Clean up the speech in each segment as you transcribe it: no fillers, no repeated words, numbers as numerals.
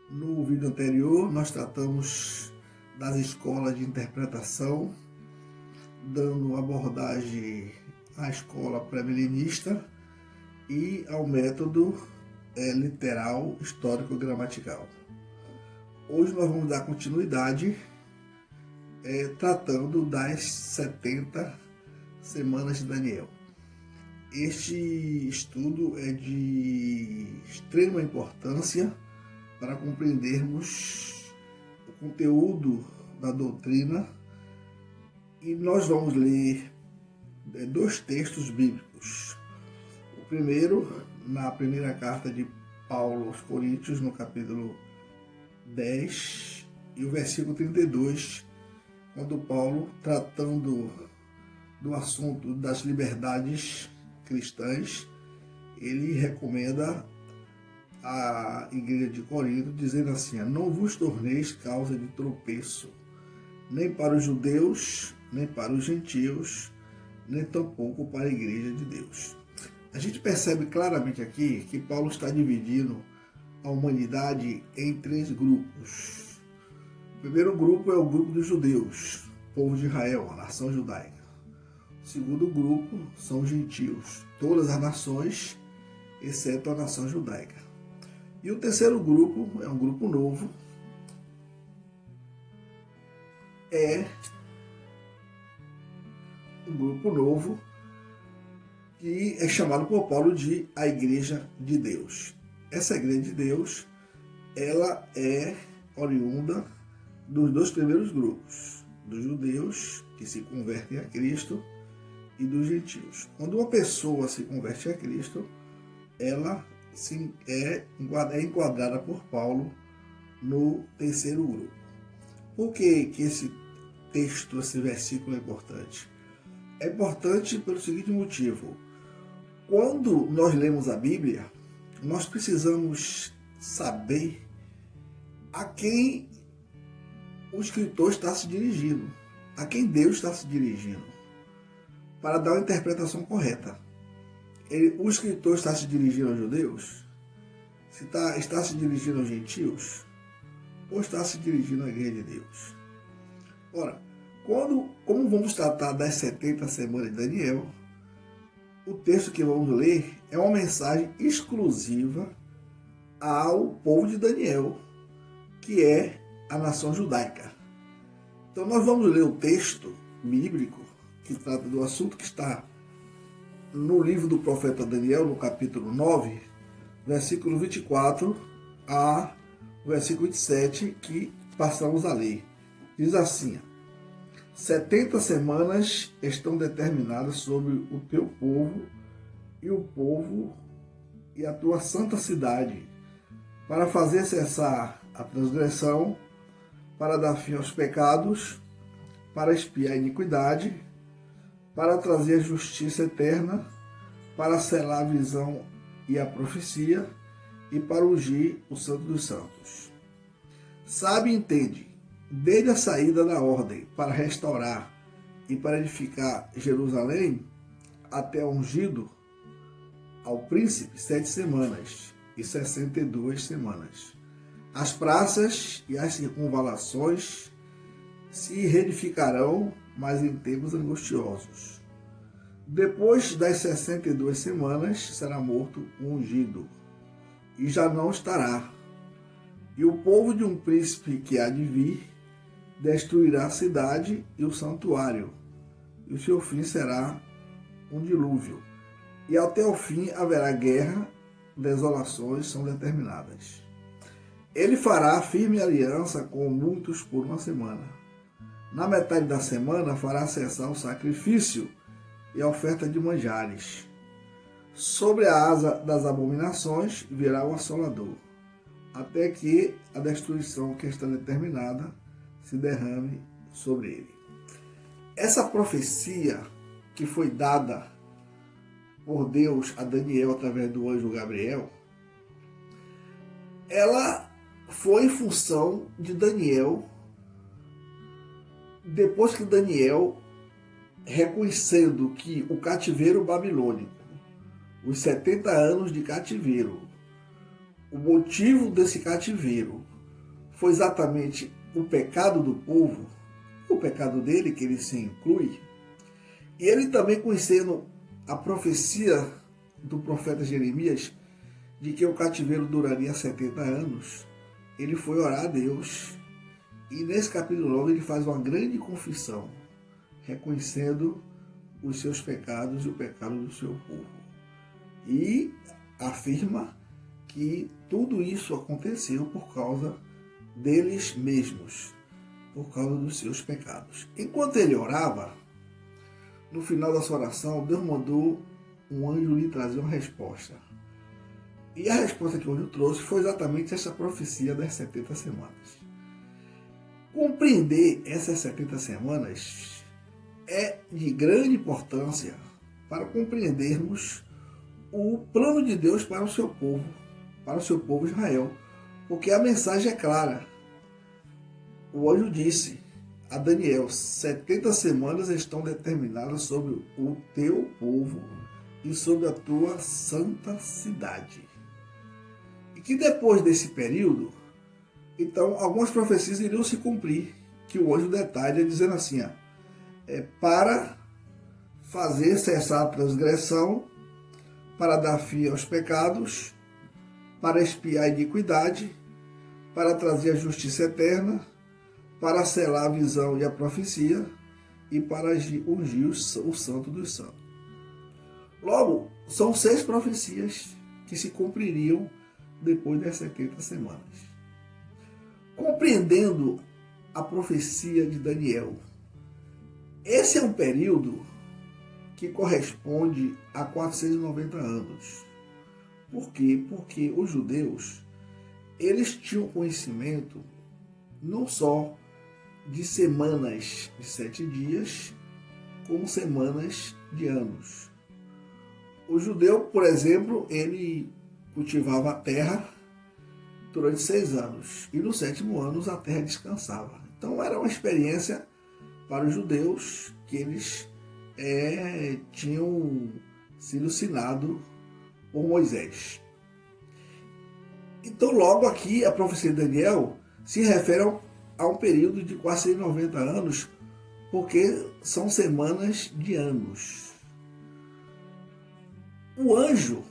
No vídeo anterior, nós tratamos das escolas de interpretação, dando abordagem à escola pré-milenista e ao método literal histórico-gramatical. Hoje nós vamos dar continuidade tratando das 70 semanas de Daniel. Este estudo é de extrema importância para compreendermos o conteúdo da doutrina, e nós vamos ler dois textos bíblicos. O primeiro, na primeira carta de Paulo aos Coríntios, no capítulo 10 e o versículo 32, quando Paulo, tratando do assunto das liberdades cristãs, ele recomenda a igreja de Corinto, dizendo assim: não vos torneis causa de tropeço, nem para os judeus, nem para os gentios, nem tampouco para a igreja de Deus. A gente percebe claramente aqui que Paulo está dividindo a humanidade em três grupos. O primeiro grupo é o grupo dos judeus, povo de Israel, a nação judaica. O segundo grupo são os gentios, todas as nações, exceto a nação judaica. E o terceiro grupo é um grupo novo, que é chamado por Paulo de a Igreja de Deus. Essa Igreja de Deus, ela é oriunda dos dois primeiros grupos, dos judeus que se convertem a Cristo e dos gentios. Quando uma pessoa se converte a Cristo, ela é enquadrada por Paulo no terceiro grupo. Por que esse texto, esse versículo é importante? É importante pelo seguinte motivo: quando nós lemos a Bíblia, nós precisamos saber a quem o escritor está se dirigindo, a quem Deus está se dirigindo, para dar uma interpretação correta. O escritor está se dirigindo aos judeus? Está se dirigindo aos gentios? Ou está se dirigindo à igreja de Deus? Ora, como vamos tratar das 70 semanas de Daniel, o texto que vamos ler é uma mensagem exclusiva ao povo de Daniel, que é a nação judaica. Então nós vamos ler o texto bíblico que trata do assunto, que está no livro do profeta Daniel, no capítulo 9, versículo 24 a versículo 27, que passamos a ler. Diz assim: 70 semanas estão determinadas sobre o teu povo e a tua santa cidade, para fazer cessar a transgressão, para dar fim aos pecados, para expiar a iniquidade, para trazer a justiça eterna, para selar a visão e a profecia, e para ungir o Santo dos Santos. Sabe e entende, desde a saída da ordem para restaurar e para edificar Jerusalém, até ungido ao príncipe 7 semanas e 62 semanas. As praças e as circunvalações se reedificarão, mas em tempos angustiosos. Depois das 62 semanas será morto o ungido, e já não estará. E o povo de um príncipe que há de vir destruirá a cidade e o santuário, e o seu fim será um dilúvio. E até o fim haverá guerra, desolações são determinadas. Ele fará firme aliança com muitos por uma semana. Na metade da semana fará cessar o sacrifício e a oferta de manjares. Sobre a asa das abominações virá o assolador, até que a destruição que está determinada se derrame sobre ele. Essa profecia que foi dada por Deus a Daniel através do anjo Gabriel, ela foi em função de Daniel, depois que Daniel, reconhecendo que o cativeiro babilônico, os 70 anos de cativeiro, o motivo desse cativeiro foi exatamente o pecado do povo, o pecado dele, que ele se inclui, e ele também conhecendo a profecia do profeta Jeremias, de que o cativeiro duraria 70 anos, ele foi orar a Deus. E nesse capítulo 9 ele faz uma grande confissão, reconhecendo os seus pecados e o pecado do seu povo. E afirma que tudo isso aconteceu por causa deles mesmos, por causa dos seus pecados. Enquanto ele orava, no final da sua oração, Deus mandou um anjo lhe trazer uma resposta. E a resposta que o anjo trouxe foi exatamente essa profecia das 70 semanas. Compreender essas 70 semanas é de grande importância para compreendermos o plano de Deus para o seu povo Israel. Porque a mensagem é clara. O anjo disse a Daniel: 70 semanas estão determinadas sobre o teu povo e sobre a tua santa cidade. E que depois desse período, então, algumas profecias iriam se cumprir, que o anjo detalha, dizendo assim, para fazer cessar a transgressão, para dar fim aos pecados, para expiar a iniquidade, para trazer a justiça eterna, para selar a visão e a profecia, e para ungir o santo dos santos. Logo, são 6 profecias que se cumpririam depois das 70 semanas. Compreendendo a profecia de Daniel, esse é um período que corresponde a 490 anos. Por quê? Porque os judeus, eles tinham conhecimento não só de semanas de 7 dias, como semanas de anos. O judeu, por exemplo, ele cultivava a terra durante 6 anos, e no 7º ano a terra descansava. Então era uma experiência para os judeus que eles tinham sido ensinados por Moisés. Então logo aqui a profecia de Daniel se refere a um período de quase 90 anos, porque são semanas de anos. O anjo,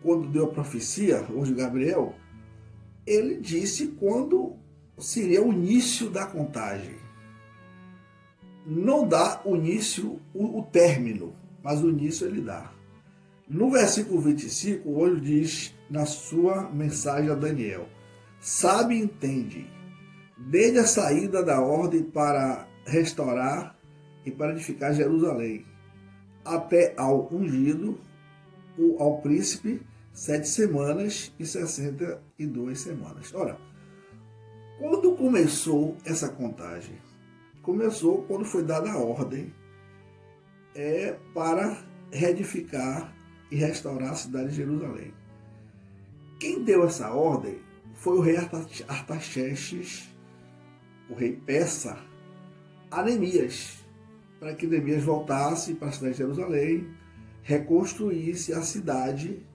quando deu a profecia, o anjo Gabriel, ele disse quando seria o início da contagem. Não dá o início, o término, mas o início ele dá. No versículo 25, o anjo diz na sua mensagem a Daniel: sabe e entende, desde a saída da ordem para restaurar e para edificar Jerusalém, até ao ungido, ao príncipe, 7 semanas e 62 semanas. Ora, quando começou essa contagem? Começou quando foi dada a ordem para reedificar e restaurar a cidade de Jerusalém. Quem deu essa ordem foi o rei Artaxerxes, o rei persa, a Neemias, para que Neemias voltasse para a cidade de Jerusalém, reconstruísse a cidade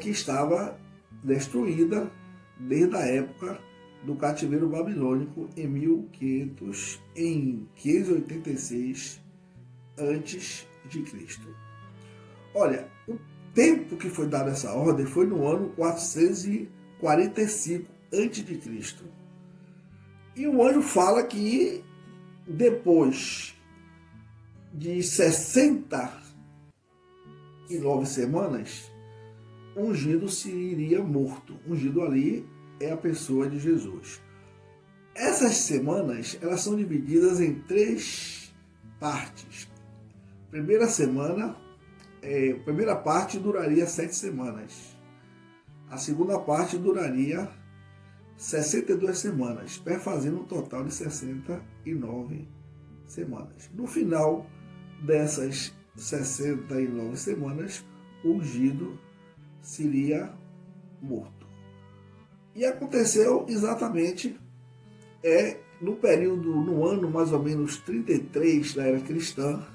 que estava destruída desde a época do cativeiro babilônico em 586 a.C. Olha, o tempo que foi dada essa ordem foi no ano 445 a.C. E o anjo fala que depois de 69 semanas, ungido seria morto. Ungido ali é a pessoa de Jesus. Essas semanas, elas são divididas em 3 partes. Primeira parte duraria 7 semanas. A segunda parte duraria 62 semanas, fazendo um total de 69 semanas. No final dessas 69 semanas, o ungido seria morto. E aconteceu exatamente no ano mais ou menos 33 da era cristã,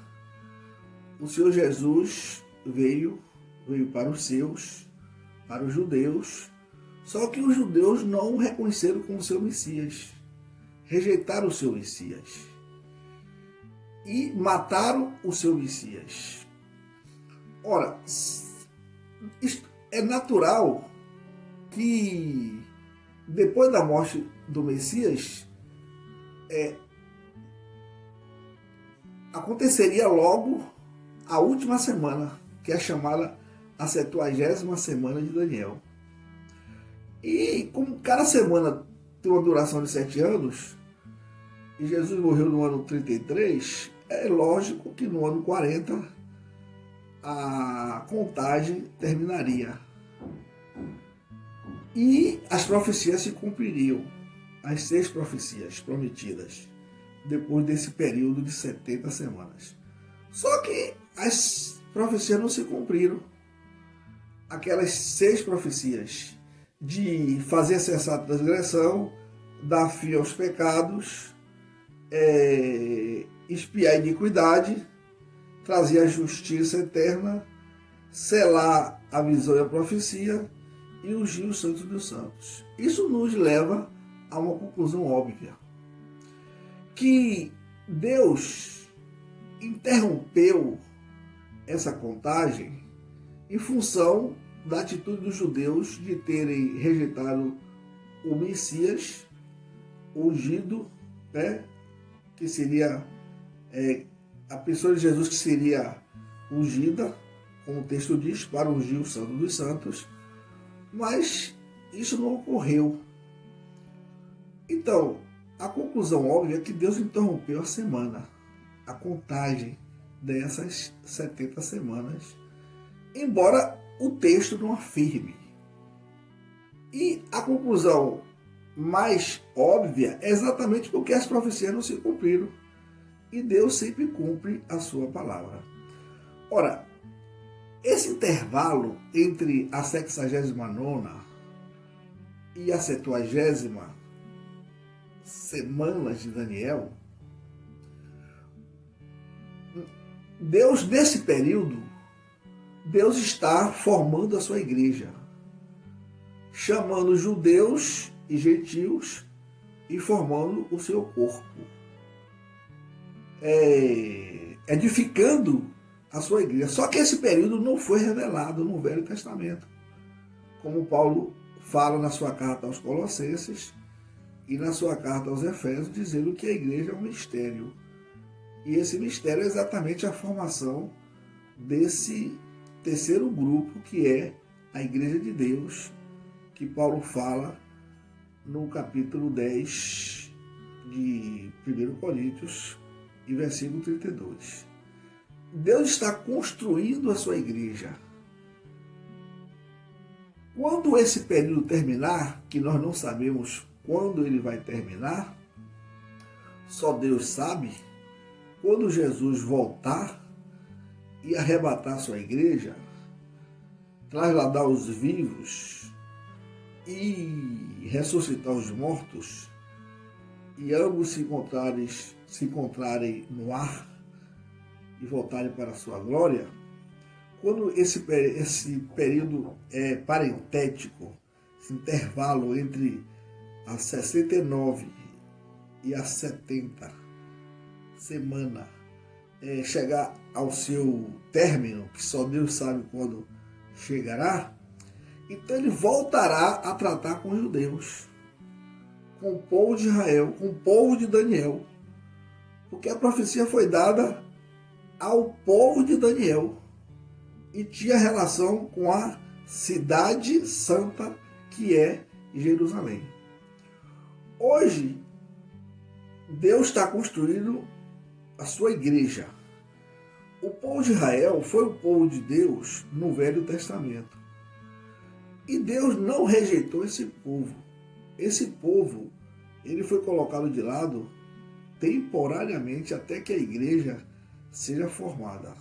o Senhor Jesus veio para os seus, para os judeus, Só que os judeus não o reconheceram como seu Messias, rejeitaram o seu Messias e mataram o seu Messias. Ora, é natural que depois da morte do Messias, aconteceria logo a última semana, que é chamada a 70ª semana de Daniel. E como cada semana tem uma duração de 7 anos, e Jesus morreu no ano 33, é lógico que no ano 40 a contagem terminaria. E as profecias se cumpririam, as 6 profecias prometidas, depois desse período de 70 semanas. Só que as profecias não se cumpriram. Aquelas 6 profecias de fazer cessar a transgressão, dar fim aos pecados, expiar a iniquidade, trazer a justiça eterna, selar a visão e a profecia e ungir os santos dos santos. Isso nos leva a uma conclusão óbvia, que Deus interrompeu essa contagem em função da atitude dos judeus de terem rejeitado o Messias ungido, que seria a pessoa de Jesus que seria ungida, como o texto diz, para ungir o Santo dos Santos, mas isso não ocorreu. Então, a conclusão óbvia é que Deus interrompeu a semana, a contagem dessas 70 semanas, embora o texto não afirme. E a conclusão mais óbvia é exatamente porque as profecias não se cumpriram. E Deus sempre cumpre a sua palavra. Ora, esse intervalo entre a 69ª e a 70ª semanas de Daniel, Deus, nesse período, Deus está formando a sua igreja, chamando judeus e gentios e formando o seu corpo, edificando a sua igreja. Só que esse período não foi revelado no Velho Testamento, como Paulo fala na sua carta aos Colossenses e na sua carta aos Efésios, dizendo que a igreja é um mistério. E esse mistério é exatamente a formação desse terceiro grupo, que é a Igreja de Deus, que Paulo fala no capítulo 10 de 1 Coríntios, e versículo 32. Deus está construindo a sua igreja. Quando esse período terminar, que nós não sabemos quando ele vai terminar, só Deus sabe, quando Jesus voltar e arrebatar sua igreja, trasladar os vivos e ressuscitar os mortos, e ambos se encontrarem no ar e voltarem para a sua glória, quando esse período parentético, esse intervalo entre as 69 e as 70 semana chegar ao seu término, que só Deus sabe quando chegará, então ele voltará a tratar com os judeus, com o povo de Israel, com o povo de Daniel, porque a profecia foi dada ao povo de Daniel e tinha relação com a cidade santa que é Jerusalém. Hoje, Deus está construindo a sua igreja. O povo de Israel foi o povo de Deus no Velho Testamento. E Deus não rejeitou esse povo. Esse povo, ele foi colocado de lado temporariamente até que a igreja seja formada.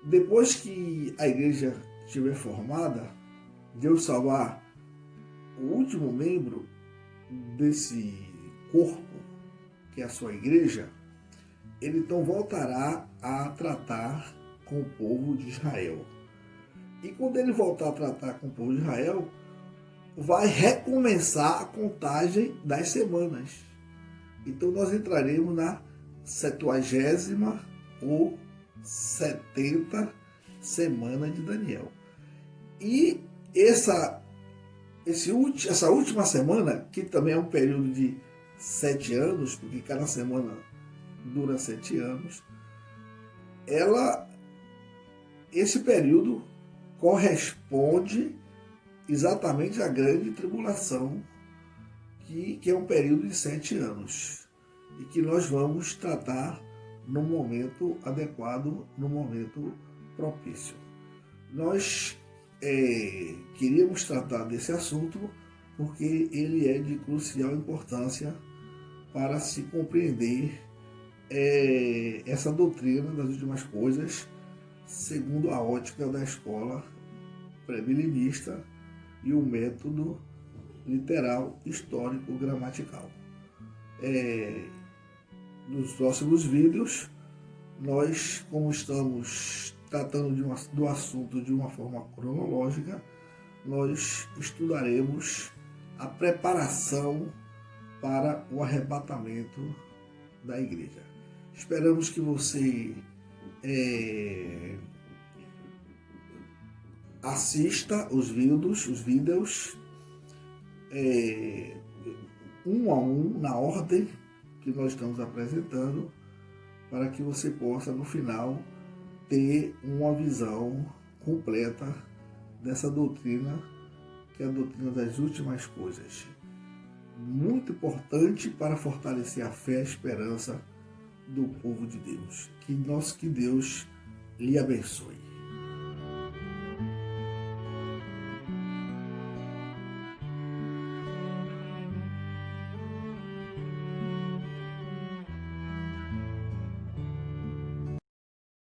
Depois que a igreja estiver formada, Deus salvar o último membro desse corpo, que é a sua igreja, ele então voltará a tratar com o povo de Israel. E quando ele voltar a tratar com o povo de Israel, vai recomeçar a contagem das semanas. Então nós entraremos na 70ª ou 70 semana de Daniel. E essa última semana, que também é um período de 7 anos, porque cada semana dura 7 anos, esse período corresponde exatamente à grande tribulação, que é um período de 7 anos, e que nós vamos tratar no momento adequado, no momento propício. Nós queríamos tratar desse assunto porque ele é de crucial importância para se compreender essa doutrina das últimas coisas segundo a ótica da escola pré-milenista e o método literal, histórico, gramatical. Nos próximos vídeos, nós, como estamos tratando do assunto de uma forma cronológica, nós estudaremos a preparação para o arrebatamento da igreja. Esperamos que você assista os vídeos um a um, na ordem que nós estamos apresentando, para que você possa, no final, ter uma visão completa dessa doutrina, que é a doutrina das últimas coisas. Muito importante para fortalecer a fé e a esperança do povo de Deus. Que Deus lhe abençoe.